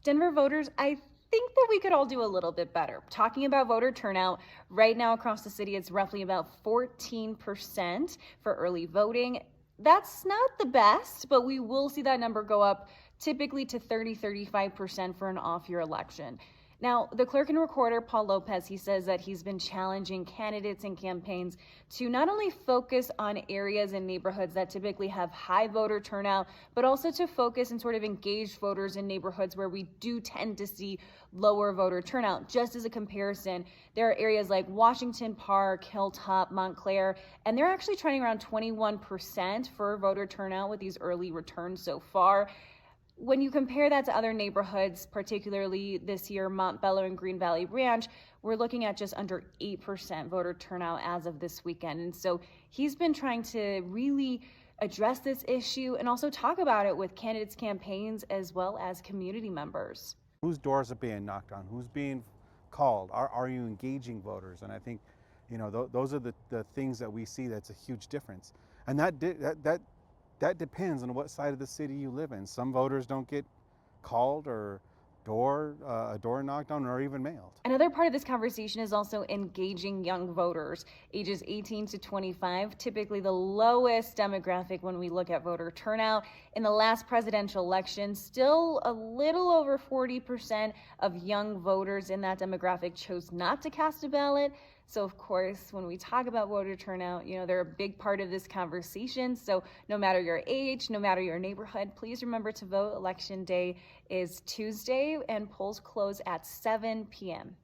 Denver voters, I think that we could all do a little bit better. Talking about voter turnout, right now across the city, it's roughly about 14% for early voting. That's not the best, but we will see that number go up typically to 35% for an off-year election. Now, the clerk and recorder, Paul Lopez, he says that he's been challenging candidates and campaigns to not only focus on areas and neighborhoods that typically have high voter turnout, but also to focus and sort of engage voters in neighborhoods where we do tend to see lower voter turnout. Just as a comparison, there are areas like Washington Park, Hilltop, Montclair, and they're actually trending around 21% for voter turnout with these early returns so far. When you compare that to other neighborhoods, particularly this year, Montbello and Green Valley Ranch, we're looking at just under 8% voter turnout as of this weekend. And so he's been trying to really address this issue and also talk about it with candidates' campaigns as well as community members. Whose doors are being knocked on? Who's being called? Are you engaging voters? And I think, those are the things that we see that's a huge difference. And that depends on what side of the city you live in. Some voters don't get called or a door knocked on or even mailed. Another part of this conversation is also engaging young voters, ages 18 to 25, typically the lowest demographic when we look at voter turnout. In the last presidential election, still a little over 40% of young voters in that demographic chose not to cast a ballot. So of course, when we talk about voter turnout, they're a big part of this conversation. So no matter your age, no matter your neighborhood, please remember to vote. Election day is Tuesday and polls close at 7 p.m.